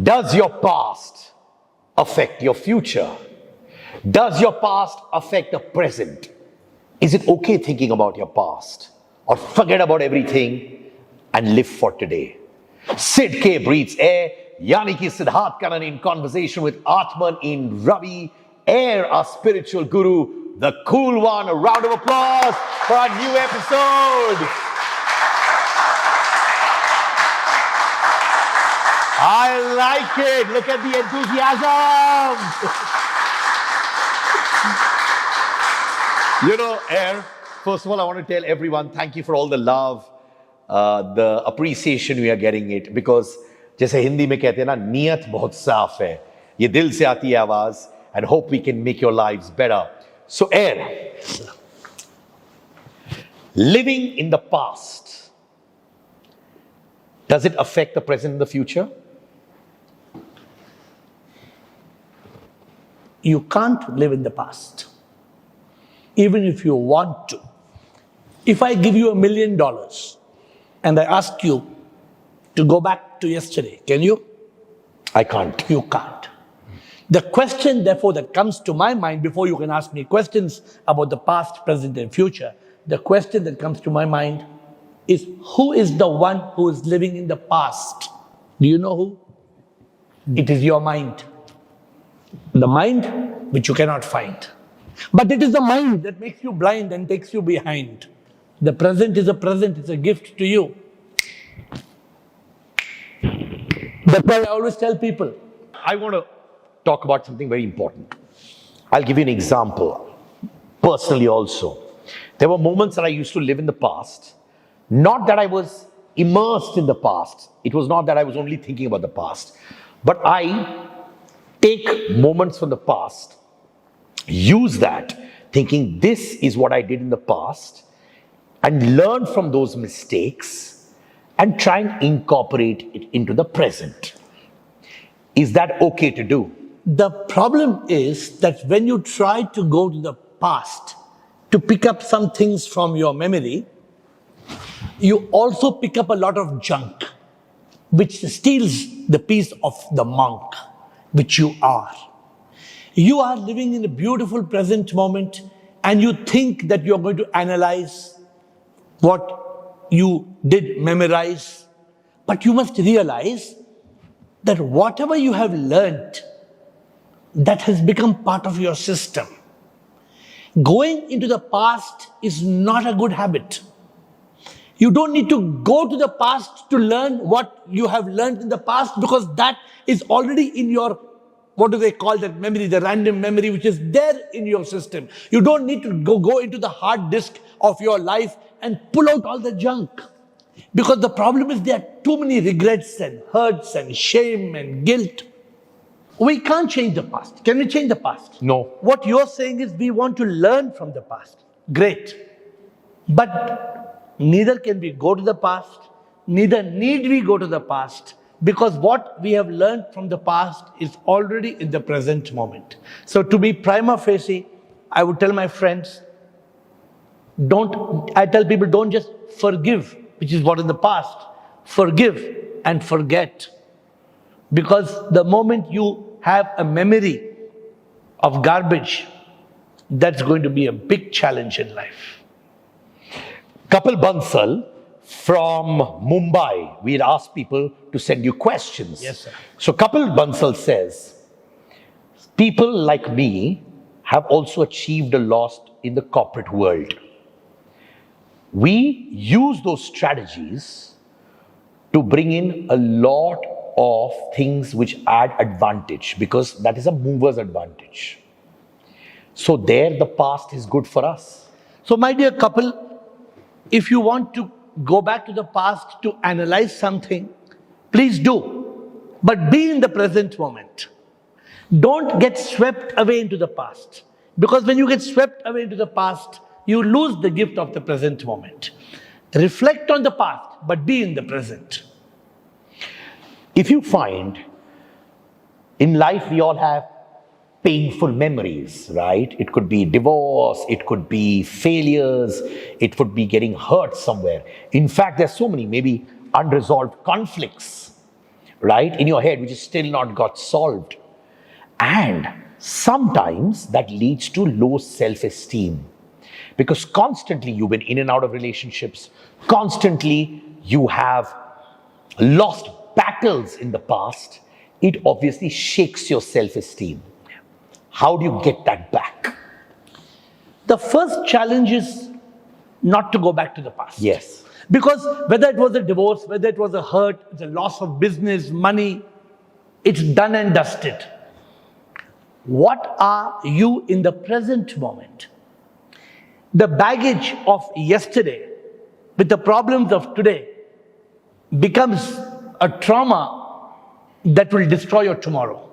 Does your past affect your future? Does your past affect the present? Is it okay thinking about your past? Or forget about everything and live for today? Sid K breathes air. Yani ki Siddharth Kannan in conversation with Atman in Ravi. Air, our spiritual guru, the cool one. A round of applause for our new episode. I like it. Look at the enthusiasm. Air, first of all, I want to tell everyone, thank you for all the love, the appreciation we are getting it. Because, जैसे हिंदी में कहते हैं ना, नियत बहुत साफ है. ये दिल से आती है आवाज. And hope we can make your lives better. So, Air, living in the past, does it affect the present and the future? You can't live in the past, even if you want to. If I give you $1 million and I ask you to go back to yesterday, can you? I can't. You can't. The question, therefore, that comes to my mind before you can ask me questions about the past, present, and future, the question that comes to my mind is, who is the one who is living in the past? Do you know who? It is your mind. The mind which you cannot find. But it is the mind that makes you blind and takes you behind. The present is a present, it's a gift to you. That's why I always tell people. I want to talk about something very important. I'll give you an example, personally also. There were moments that I used to live in the past, not that I was immersed in the past. It was not that I was only thinking about the past. But I take moments from the past, use that, thinking this is what I did in the past, and learn from those mistakes, and try and incorporate it into the present. Is that okay to do? The problem is that when you try to go to the past to pick up some things from your memory, you also pick up a lot of junk, which steals the peace of the monk, which you are. You are living in a beautiful present moment and you think that you're going to analyze what you did memorize, but you must realize that whatever you have learnt, that has become part of your system. Going into the past is not a good habit. You don't need to go to the past to learn what you have learned in the past, because that is already in your, what do they call that memory, the random memory which is there in your system. You don't need to go into the hard disk of your life and pull out all the junk. Because the problem is there are too many regrets and hurts and shame and guilt. We can't change the past. Can we change the past? No. What you're saying is we want to learn from the past. Great. But neither can we go to the past, neither need we go to the past, because what we have learned from the past is already in the present moment. So to be prima facie, I would tell my friends, I tell people, don't just forgive, which is what in the past. Forgive and forget. Because the moment you have a memory of garbage, that's going to be a big challenge in life. Kapil Bansal from Mumbai, we had asked people to send you questions. Yes, sir. So Kapil Bansal says, people like me have also achieved a lot in the corporate world. We use those strategies to bring in a lot of things which add advantage, because that is a mover's advantage. So there the past is good for us. So my dear couple, if you want to go back to the past to analyze something, please do. But be in the present moment. Don't get swept away into the past. Because when you get swept away into the past, you lose the gift of the present moment. Reflect on the past, but be in the present. If you find in life we all have painful memories, right? It could be divorce, it could be failures, it could be getting hurt somewhere. In fact, there's so many maybe unresolved conflicts. right, in your head, which is still not got solved. And sometimes that leads to low self-esteem. Because constantly you've been in and out of relationships, constantly you have lost battles in the past, it obviously shakes your self-esteem. How do you get that back? The first challenge is not to go back to the past. Yes. Because whether it was a divorce, whether it was a hurt, the loss of business, money, it's done and dusted. What are you in the present moment? The baggage of yesterday with the problems of today becomes a trauma that will destroy your tomorrow.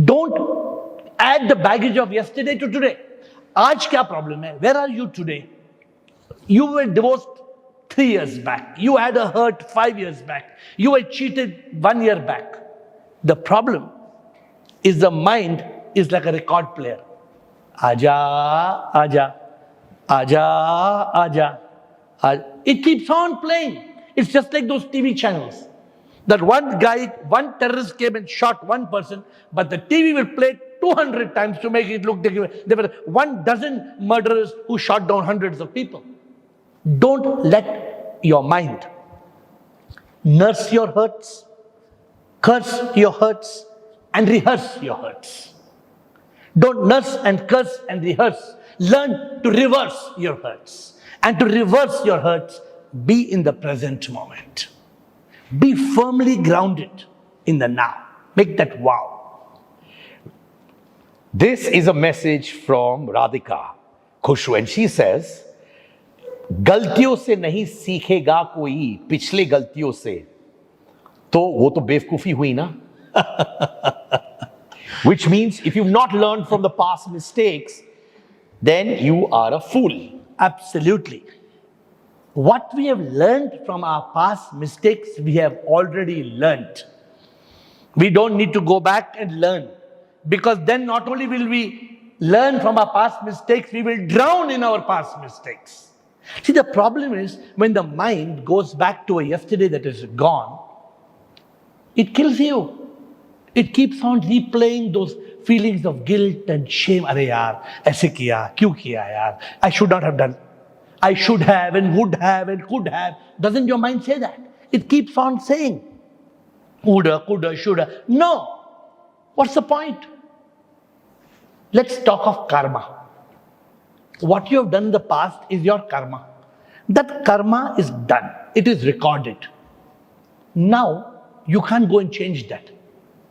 Don't add the baggage of yesterday to today. Aaj kya problem hai? Where are you today? You were divorced 3 years back. You had a hurt 5 years back. You were cheated 1 year back. The problem is the mind is like a record player. Aja, aja, aja, aja, aja. It keeps on playing. It's just like those TV channels. That one guy, one terrorist came and shot one person, but the TV will play 200 times to make it look like there were 12 murderers who shot down hundreds of people. Don't let your mind nurse your hurts, curse your hurts, and rehearse your hurts. Don't nurse and curse and rehearse. Learn to reverse your hurts. And to reverse your hurts, be in the present moment. Be firmly grounded in the now. Make that wow. This is a message from Radhika Khushru, and she says, गलतियों से नहीं सीखेगा कोई पिछले गलतियों से, तो वो तो बेवकूफी हुई ना. Which means if you've not learned from the past mistakes, then you are a fool. Absolutely. What we have learned from our past mistakes, we have already learned. We don't need to go back and learn. Because then not only will we learn from our past mistakes, we will drown in our past mistakes. See, the problem is when the mind goes back to a yesterday that is gone, it kills you. It keeps on replaying those feelings of guilt and shame. Arey yaar, aise kiya, kyun kiya yaar? I should not have done. I should have and would have and could have. Doesn't your mind say that? It keeps on saying. Woulda, coulda, shoulda. No. What's the point? Let's talk of karma. What you have done in the past is your karma. That karma is done. It is recorded. Now, you can't go and change that.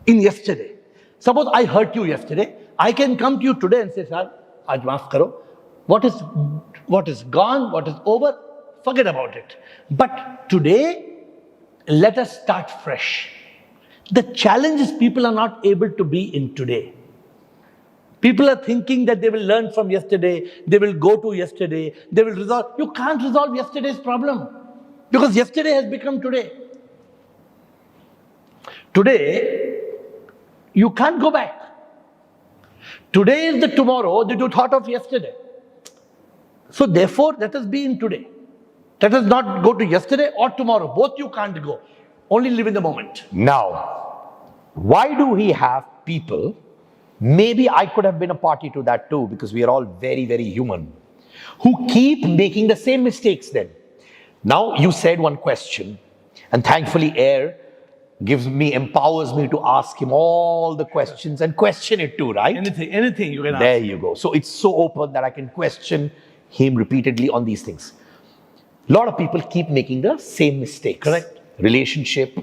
In yesterday. Suppose I hurt you yesterday. I can come to you today and say, sir, aaj maaf karo. What is gone, what is over, forget about it. But today, let us start fresh. The challenge is people are not able to be in today. People are thinking that they will learn from yesterday, they will go to yesterday, they will resolve. You can't resolve yesterday's problem because yesterday has become today. Today, you can't go back. Today is the tomorrow that you thought of yesterday. So therefore, let us be in today. Let us not go to yesterday or tomorrow. Both you can't go. Only live in the moment. Now, why do we have people, maybe I could have been a party to that too, because we are all very, very human, who keep making the same mistakes then? Now, you said one question, and thankfully Air empowers me to ask him all the questions and question it too, right? Anything you can ask. There you go. So it's so open that I can question him repeatedly on these things. A lot of people keep making the same mistakes. Correct. Relationship,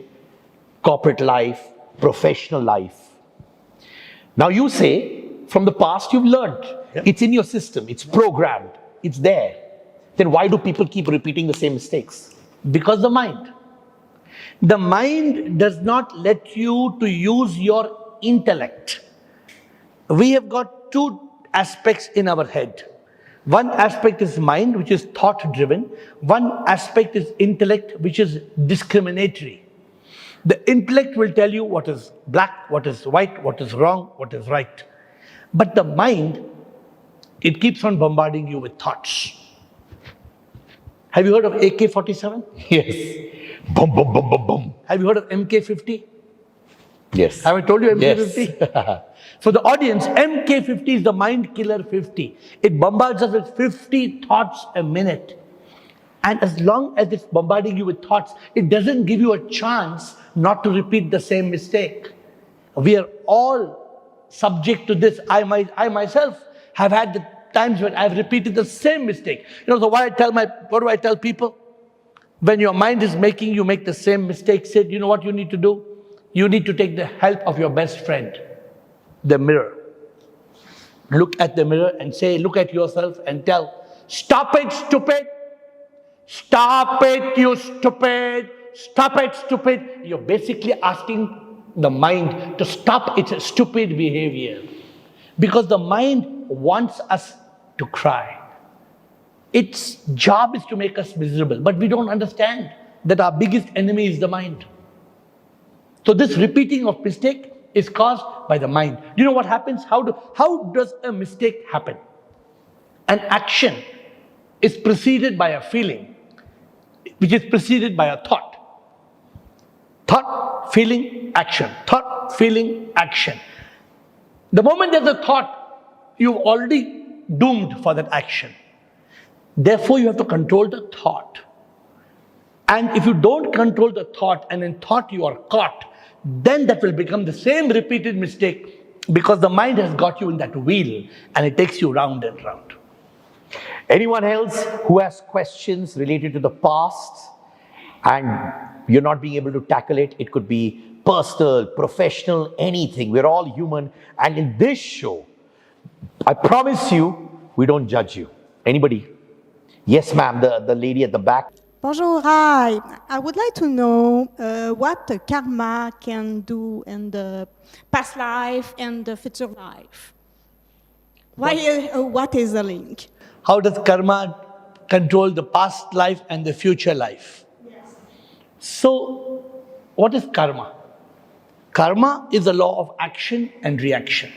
corporate life, professional life. Now you say, from the past you've learned. Yep. It's in your system, it's programmed, it's there. Then why do people keep repeating the same mistakes? Because the mind does not let you to use your intellect. We have got two aspects in our head. One aspect is mind, which is thought-driven. One aspect is intellect, which is discriminatory. The intellect will tell you what is black, what is white, what is wrong, what is right. But the mind, it keeps on bombarding you with thoughts. Have you heard of AK-47? Yes. Boom, boom, boom, boom, boom. Have you heard of MK50? Yes. Have I told you MK50? Yes. For the audience, MK50 is the mind killer 50. It bombards us with 50 thoughts a minute. And as long as it's bombarding you with thoughts, it doesn't give you a chance not to repeat the same mistake. We are all subject to this. I myself have had the times when I've repeated the same mistake. So what do I tell people? When your mind is making you make the same mistake, Sid, you know what you need to do? You need to take the help of your best friend, the mirror. Look at the mirror and say, look at yourself and tell, stop it, stupid. Stop it, you stupid. Stop it, stupid. You're basically asking the mind to stop its stupid behavior. Because the mind wants us to cry. Its job is to make us miserable. But we don't understand that our biggest enemy is the mind. So this repeating of mistake is caused by the mind. Do you know what happens? How does a mistake happen? An action is preceded by a feeling, which is preceded by a thought. Thought, feeling, action. Thought, feeling, action. The moment there's a thought, you've already doomed for that action. Therefore, you have to control the thought. And if you don't control the thought, and in thought you are caught, then that will become the same repeated mistake, because the mind has got you in that wheel and it takes you round and round. Anyone else who has questions related to the past and you're not being able to tackle it? It could be personal, professional, anything. We're all human. And in this show, I promise you, we don't judge you. Anybody? Yes, ma'am, the lady at the back. Bonjour, hi. I would like to know what the karma can do in the past life and the future life. What is the link? How does karma control the past life and the future life? Yes. So, what is karma? Karma is the law of action and reaction.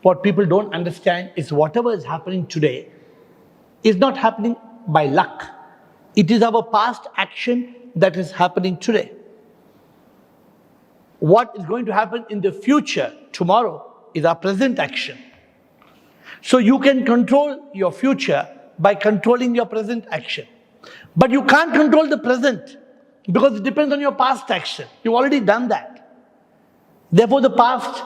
What people don't understand is whatever is happening today is not happening by luck. It is our past action that is happening today. What is going to happen in the future, tomorrow, is our present action. So you can control your future by controlling your present action. But you can't control the present because it depends on your past action. You've already done that. Therefore, the past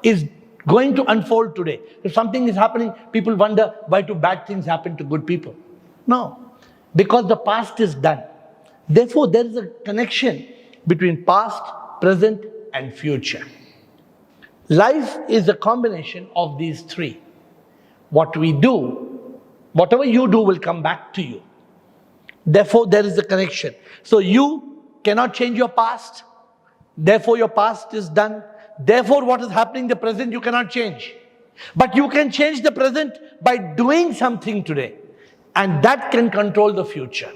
is going to unfold today. If something is happening, people wonder, why do bad things happen to good people? No. Because the past is done. Therefore, there is a connection between past, present, and future. Life is a combination of these three. What we do, whatever you do will come back to you. Therefore, there is a connection. So you cannot change your past. Therefore, your past is done. Therefore, what is happening in the present, you cannot change. But you can change the present by doing something today. And that can control the future.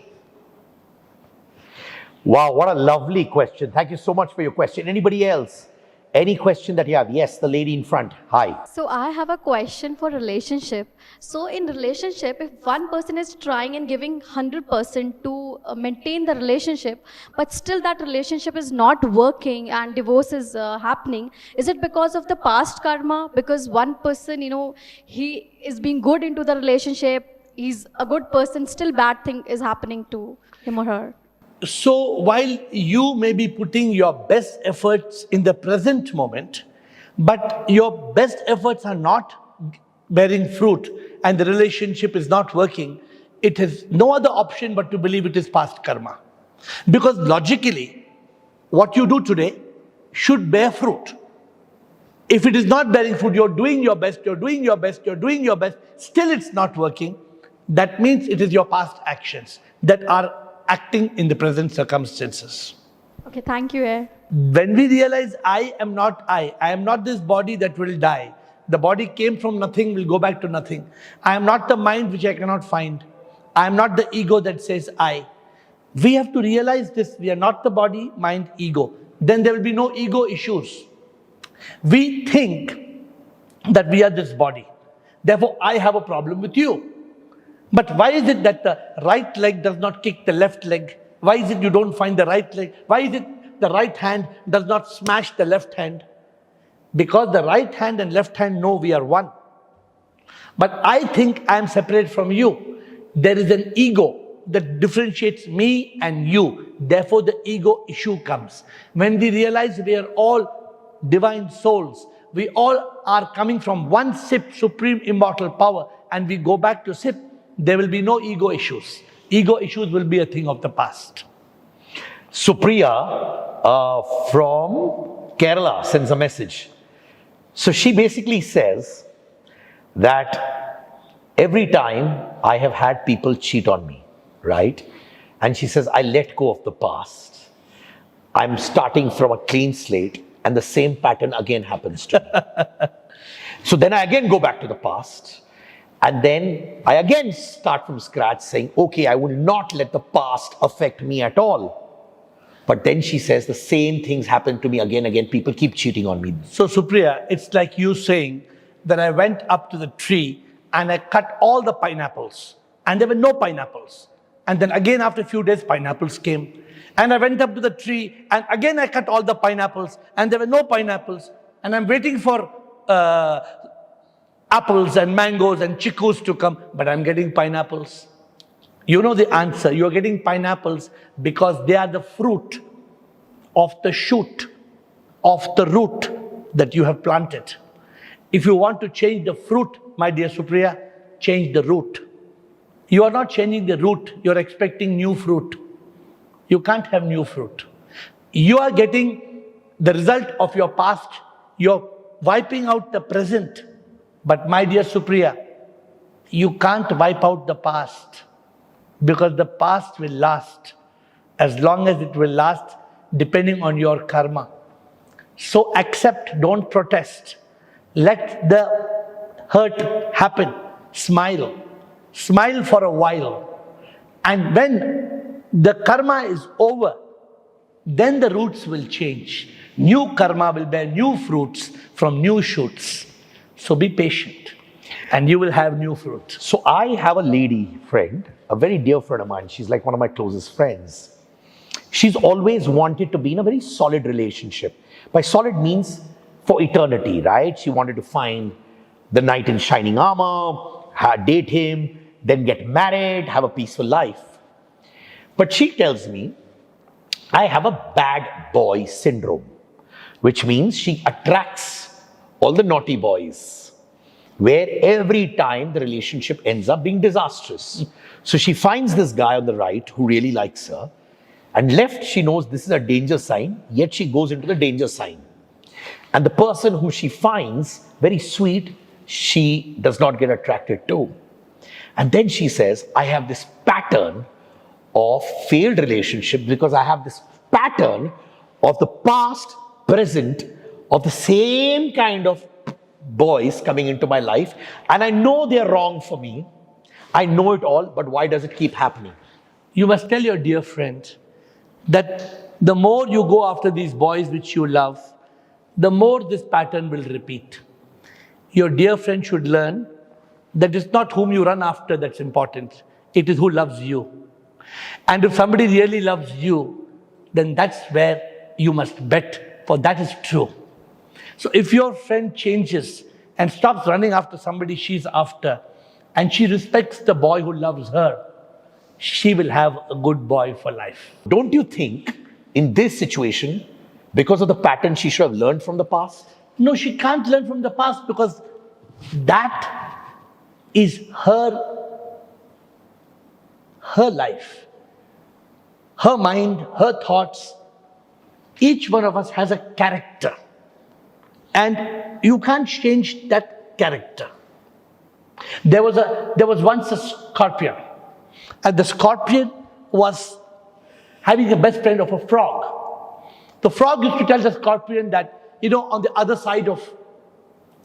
Wow, what a lovely question. Thank you so much for your question. Anybody else? Any question that you have? Yes, the lady in front. Hi. So I have a question for relationship. So in relationship, if one person is trying and giving 100% to maintain the relationship, but still that relationship is not working and divorce is happening, is it because of the past karma? Because one person, he is being good into the relationship, he's a good person, still bad thing is happening to him or her. So while you may be putting your best efforts in the present moment, but your best efforts are not bearing fruit and the relationship is not working, it has no other option but to believe it is past karma. Because logically, what you do today should bear fruit. If it is not bearing fruit, you're doing your best, still it's not working, that means it is your past actions that are acting in the present circumstances. Okay, thank you. When we realize I am not this body that will die. The body came from nothing, will go back to nothing. I am not the mind which I cannot find. I am not the ego that says I. We have to realize this. We are not the body, mind, ego. Then there will be no ego issues. We think that we are this body. Therefore, I have a problem with you. But why is it that the right leg does not kick the left leg Why is it you don't find the right leg? Why is it the right hand does not smash the left hand? Because the right hand and left hand know we are one. But I think I am separate from you. There is an ego that differentiates me and you. Therefore, the ego issue comes. When we realize we are all divine souls, we all are coming from one SIP, Supreme Immortal Power, and we go back to SIP, there will be no ego issues. Ego issues will be a thing of the past. Supriya from Kerala sends a message. So she basically says that every time I have had people cheat on me, right? And she says, I let go of the past. I'm starting from a clean slate and the same pattern again happens to me. So then I again go back to the past. And then I again start from scratch saying, okay, I will not let the past affect me at all. But then she says the same things happen to me again. People keep cheating on me. So Supriya, it's like you saying that I went up to the tree and I cut all the pineapples and there were no pineapples. And then again after a few days, pineapples came. And I went up to the tree and again I cut all the pineapples and there were no pineapples. And I'm waiting for apples and mangoes and chickus to come, but I'm getting pineapples. You know the answer. You're getting pineapples because they are the fruit of the shoot, of the root that you have planted. If you want to change the fruit, my dear Supriya, change the root. You are not changing the root, you're expecting new fruit. You can't have new fruit. You are getting the result of your past, you're wiping out the present. But my dear Supriya, you can't wipe out the past because the past will last as long as it will last depending on your karma. So accept, don't protest. Let the hurt happen. Smile. Smile for a while. And when the karma is over, then the roots will change. New karma will bear new fruits from new shoots. So be patient and you will have new fruit. So I have a lady friend, a very dear friend of mine. She's like one of my closest friends. She's always wanted to be in a very solid relationship. By solid means for eternity, right? She wanted to find the knight in shining armor, date him, then get married, have a peaceful life. But she tells me, I have a bad boy syndrome, which means she attracts all the naughty boys, where every time the relationship ends up being disastrous. So she finds this guy on the right who really likes her, and left she knows this is a danger sign, yet she goes into the danger sign. And the person who she finds very sweet, she does not get attracted to. And then she says, I have this pattern of failed relationship because I have this pattern of the past, present, of the same kind of boys coming into my life, and I know they're wrong for me. I know it all, but why does it keep happening? You must tell your dear friend that the more you go after these boys which you love, the more this pattern will repeat. Your dear friend should learn that it's not whom you run after that's important, it is who loves you. And if somebody really loves you, then that's where you must bet, for that is true. So if your friend changes and stops running after somebody she's after, and she respects the boy who loves her, she will have a good boy for life. Don't you think in this situation, because of the pattern, she should have learned from the past? No, she can't learn from the past because that is her life, her mind, her thoughts. Each one of us has a character. And you can't change that character. There was once a scorpion. And the scorpion was having a best friend of a frog. The frog used to tell the scorpion that, on the other side of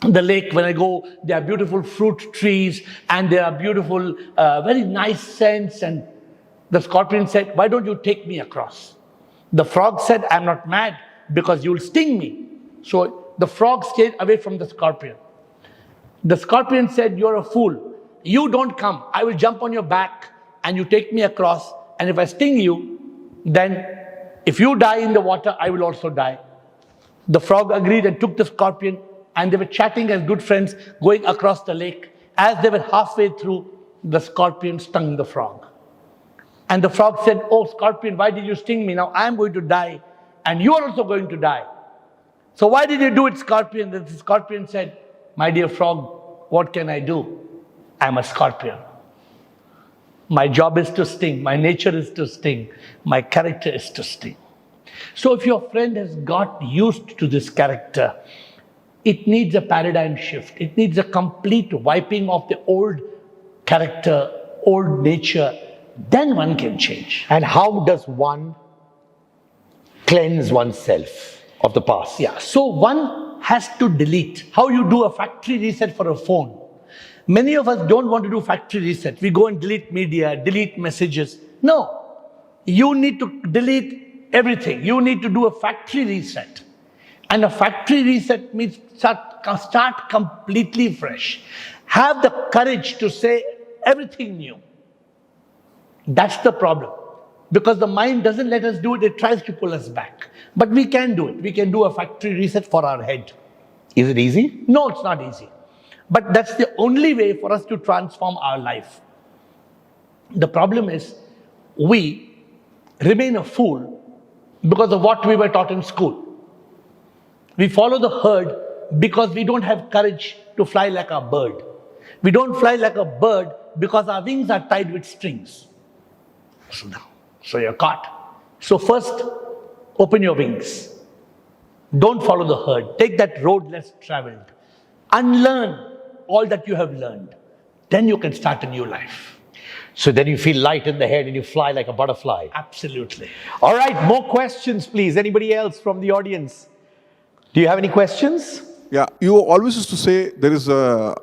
the lake, when I go, there are beautiful fruit trees and there are beautiful, very nice scents. And the scorpion said, why don't you take me across? The frog said, I'm not mad because you'll sting me. So the frog stayed away from the scorpion. The scorpion said, you're a fool. You don't come. I will jump on your back and you take me across. And if I sting you, then if you die in the water, I will also die. The frog agreed and took the scorpion, and they were chatting as good friends going across the lake. As they were halfway through, the scorpion stung the frog. And the frog said, "Oh, scorpion, why did you sting me? Now I am going to die, and you are also going to die. So why did you do it, scorpion?" The scorpion said, "My dear frog, what can I do? I am a scorpion. My job is to sting. My nature is to sting. My character is to sting." So if your friend has got used to this character, it needs a paradigm shift. It needs a complete wiping of the old character, old nature. Then one can change. And how does one cleanse oneself of the past? Yeah, so one has to delete. How you do a factory reset for a phone. Many of us don't want to do factory reset. We go and delete media, delete messages. No, you need to delete everything. You need to do a factory reset. And a factory reset means start completely fresh. Have the courage to say everything new. That's the problem. Because the mind doesn't let us do it, it tries to pull us back. But we can do it. We can do a factory reset for our head. Is it easy? No, it's not easy. But that's the only way for us to transform our life. The problem is, we remain a fool because of what we were taught in school. We follow the herd because we don't have courage to fly like a bird. We don't fly like a bird because our wings are tied with strings. So you're caught. So first, open your wings. Don't follow the herd. Take that road less traveled. Unlearn all that you have learned. Then you can start a new life. So then you feel light in the head and you fly like a butterfly. Absolutely. All right, more questions, please. Anybody else from the audience? Do you have any questions? Yeah, you always used to say there is a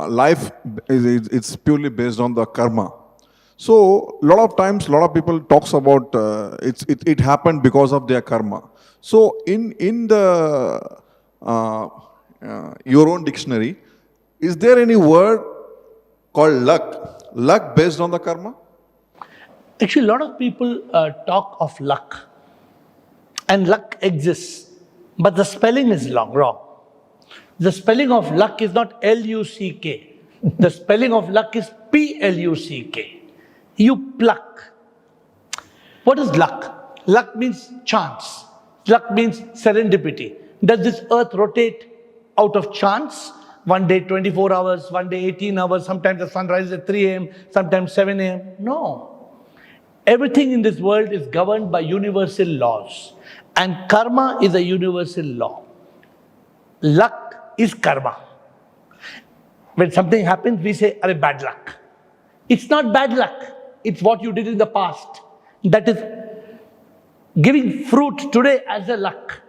life, it's purely based on the karma. So a lot of times, a lot of people talks about it happened because of their karma. So in the your own dictionary, is there any word called luck? Luck based on the karma? Actually, a lot of people talk of luck. And luck exists. But the spelling is wrong. The spelling of luck is not L-U-C-K. The spelling of luck is P-L-U-C-K. You pluck. What is luck? Luck means chance. Luck means serendipity. Does this earth rotate out of chance? One day 24 hours, one day 18 hours, sometimes the sun rises at 3 a.m., sometimes 7 a.m. No. Everything in this world is governed by universal laws. And karma is a universal law. Luck is karma. When something happens, we say, "Arey, bad luck." It's not bad luck. It's what you did in the past. That is giving fruit today as a luck.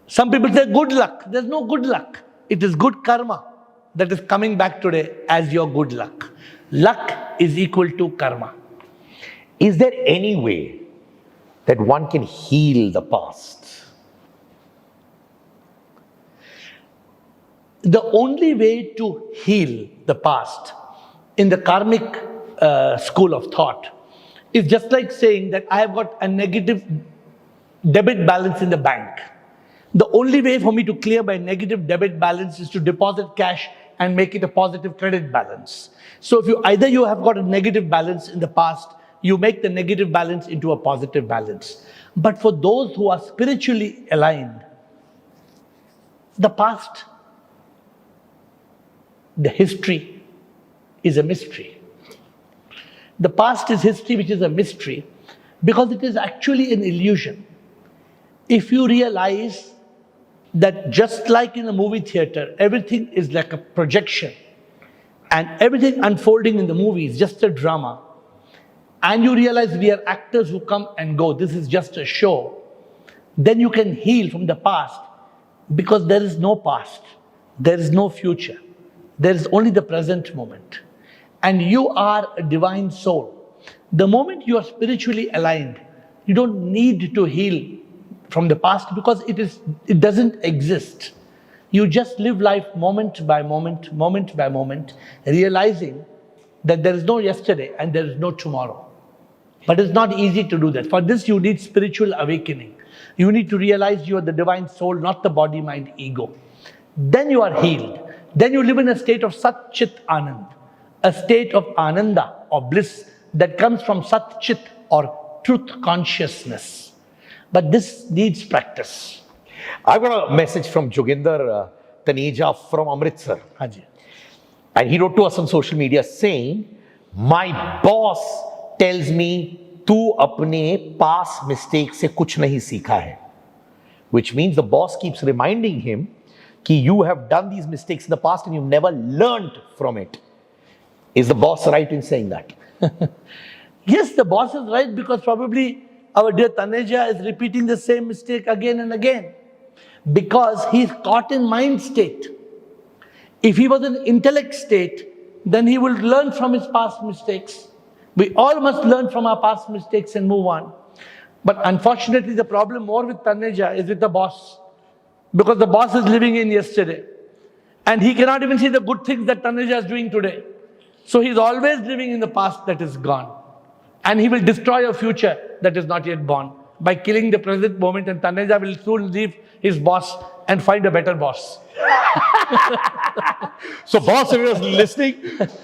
Some people say good luck. There's no good luck. It is good karma that is coming back today as your good luck. Luck is equal to karma. Is there any way that one can heal the past? The only way to heal the past in the karmic school of thought is just like saying that I have got a negative debit balance in the bank. The only way for me to clear my negative debit balance is to deposit cash and make it a positive credit balance. So if you have got a negative balance in the past, you make the negative balance into a positive balance. But for those who are spiritually aligned, the past, the history is a mystery. The past is history, which is a mystery, because it is actually an illusion. If you realize that just like in a movie theater, everything is like a projection, and everything unfolding in the movie is just a drama, and you realize we are actors who come and go, this is just a show, then you can heal from the past, because there is no past, there is no future, there is only the present moment. And you are a divine soul. The moment you are spiritually aligned, you don't need to heal from the past because it doesn't exist. You just live life moment by moment, moment by moment, realizing that there is no yesterday and there is no tomorrow. But it's not easy to do that. For this, you need spiritual awakening. You need to realize you are the divine soul, not the body, mind, ego. Then you are healed. Then you live in a state of Sat Chit Anand, a state of Ananda or bliss that comes from Sat Chit or truth consciousness. But this needs practice. I've got a message from Joginder Taneja from Amritsar. Haji. And he wrote to us on social media saying, my boss tells me, तू अपने past mistakes से कुछ नहीं सीखा है. Which means the boss keeps reminding him कि you have done these mistakes in the past and you've never learned from it. Is the boss right in saying that? Yes, the boss is right, because probably our dear Taneja is repeating the same mistake again and again. Because he's caught in mind state. If he was in intellect state, then he will learn from his past mistakes. We all must learn from our past mistakes and move on. But unfortunately, the problem more with Taneja is with the boss. Because the boss is living in yesterday. And he cannot even see the good things that Taneja is doing today. So he's always living in the past that is gone. And he will destroy a future that is not yet born by killing the present moment, and Taneja will soon leave his boss and find a better boss. So boss, if you're listening,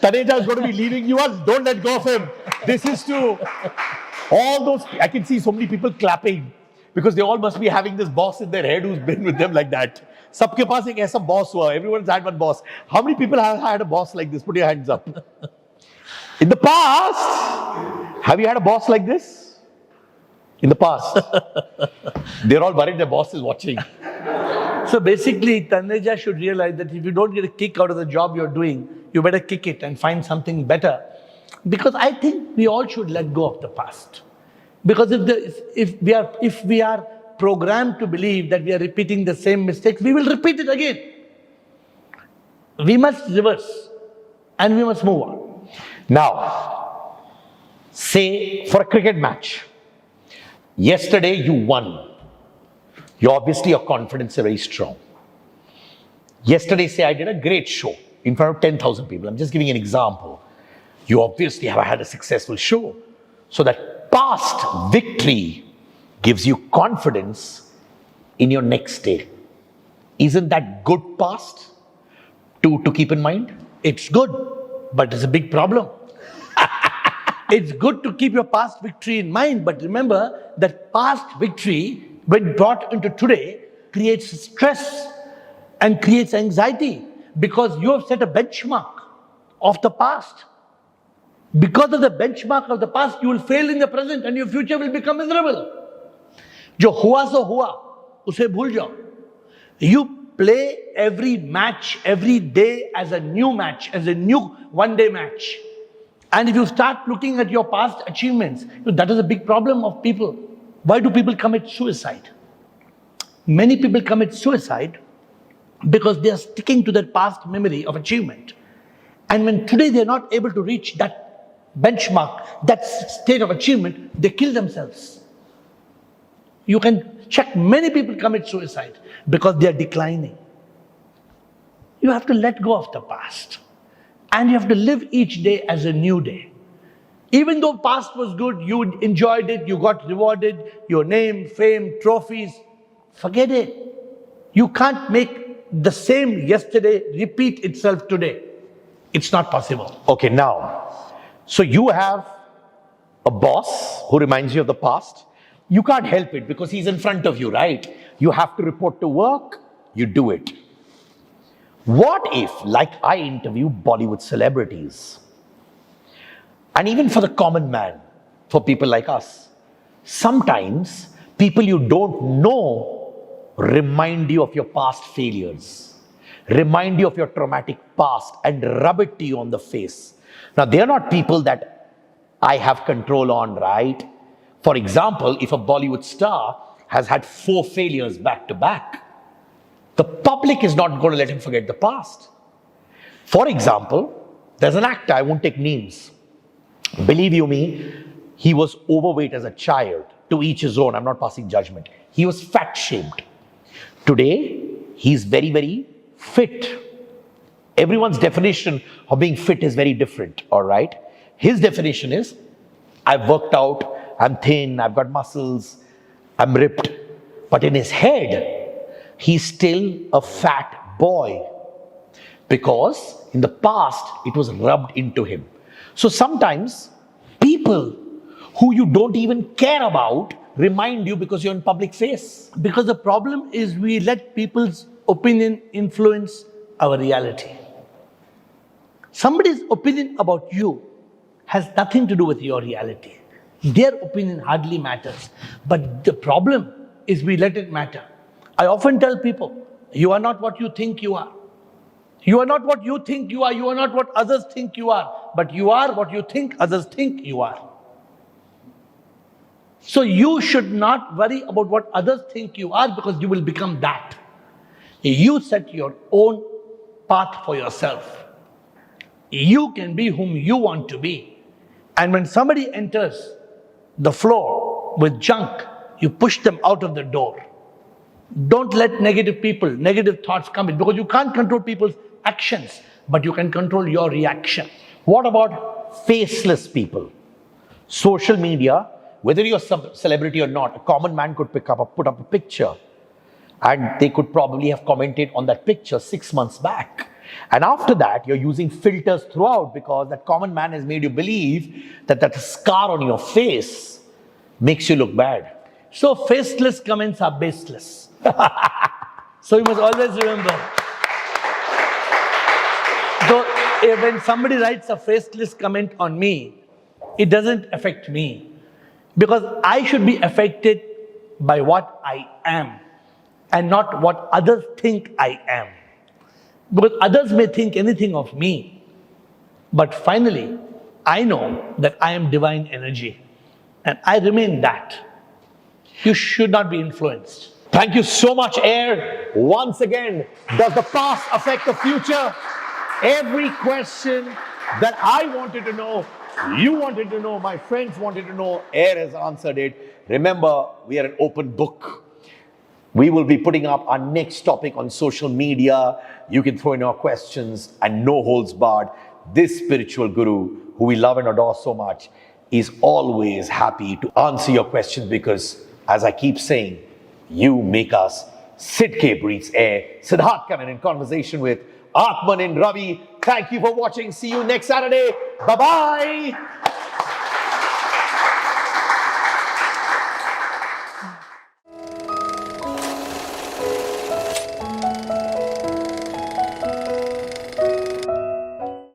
Taneja is going to be leaving you on. Don't let go of him. This is to all those, I can see so many people clapping because they all must be having this boss in their head who's been with them like that. Sabke paas ek aisa boss hua. Everyone's had one boss. How many people have had a boss like this? Put your hands up. In the past, have you had a boss like this? In the past. They're all worried their boss is watching. So basically, Taneja should realize that if you don't get a kick out of the job you're doing, you better kick it and find something better. Because I think we all should let go of the past. Because if we are programmed to believe that we are repeating the same mistakes, we will repeat it again. We must reverse and we must move on. Now, say for a cricket match, yesterday you won. Obviously your confidence is very strong. Yesterday, say I did a great show in front of 10,000 people. I'm just giving an example. You obviously have had a successful show. So that past victory gives you confidence in your next day. Isn't that good past to keep in mind? It's good, but it's a big problem. It's good to keep your past victory in mind, but remember that past victory, when brought into today, creates stress and creates anxiety because you have set a benchmark of the past. Because of the benchmark of the past, you will fail in the present and your future will become miserable. Jo hua so hua, use bhul jao. You play every match, every day as a new match, as a new one-day match. And if you start looking at your past achievements, that is a big problem of people. Why do people commit suicide? Many people commit suicide because they are sticking to their past memory of achievement. And when today they are not able to reach that benchmark, that state of achievement, they kill themselves. You can check many people commit suicide because they are declining. You have to let go of the past. And you have to live each day as a new day. Even though past was good, you enjoyed it, you got rewarded, your name, fame, trophies, forget it. You can't make the same yesterday repeat itself today. It's not possible. Okay, now, so you have a boss who reminds you of the past. You can't help it because he's in front of you, right? You have to report to work, you do it. What if, like I interview Bollywood celebrities, and even for the common man, for people like us, sometimes people you don't know remind you of your past failures, remind you of your traumatic past and rub it to you on the face. Now, they are not people that I have control on, right? For example, if a Bollywood star has had 4 failures back to back, the public is not going to let him forget the past. For example, there's an actor, I won't take names. Believe you me, he was overweight as a child. To each his own, I'm not passing judgment. He was fat-shamed. Today, he's very, very fit. Everyone's definition of being fit is very different, all right? His definition is I've worked out, I'm thin, I've got muscles, I'm ripped. But in his head, he's still a fat boy. Because in the past, it was rubbed into him. So sometimes, people who you don't even care about remind you because you're in public face. Because the problem is we let people's opinion influence our reality. Somebody's opinion about you has nothing to do with your reality. Their opinion hardly matters. But the problem is we let it matter. I often tell people, you are not what you think you are. You are not what you think you are. You are not what others think you are. But you are what you think others think you are. So you should not worry about what others think you are, because you will become that. You set your own path for yourself. You can be whom you want to be. And when somebody enters the floor with junk, you push them out of the door. Don't let negative people, negative thoughts come in, because you can't control people's actions, but you can control your reaction. What about faceless people? Social media, whether you're a celebrity or not, a common man could put up a picture, and they could probably have commented on that picture 6 months back. And after that, you're using filters throughout, because that common man has made you believe that that scar on your face makes you look bad. So faceless comments are baseless. So you must always remember. So when somebody writes a faceless comment on me, it doesn't affect me. Because I should be affected by what I am and not what others think I am. Because others may think anything of me. But finally, I know that I am divine energy. And I remain that. You should not be influenced. Thank you so much, Air. Once again, does the past affect the future? Every question that I wanted to know, you wanted to know, my friends wanted to know, Air has answered it. Remember, we are an open book. We will be putting up our next topic on social media. You can throw in your questions, and no holds barred. This spiritual guru, who we love and adore so much, is always happy to answer your questions, because, as I keep saying, you make us. Sid K breathes air. Siddharth Kannan in conversation with Atman in Ravi. Thank you for watching. See you next Saturday. Bye-bye.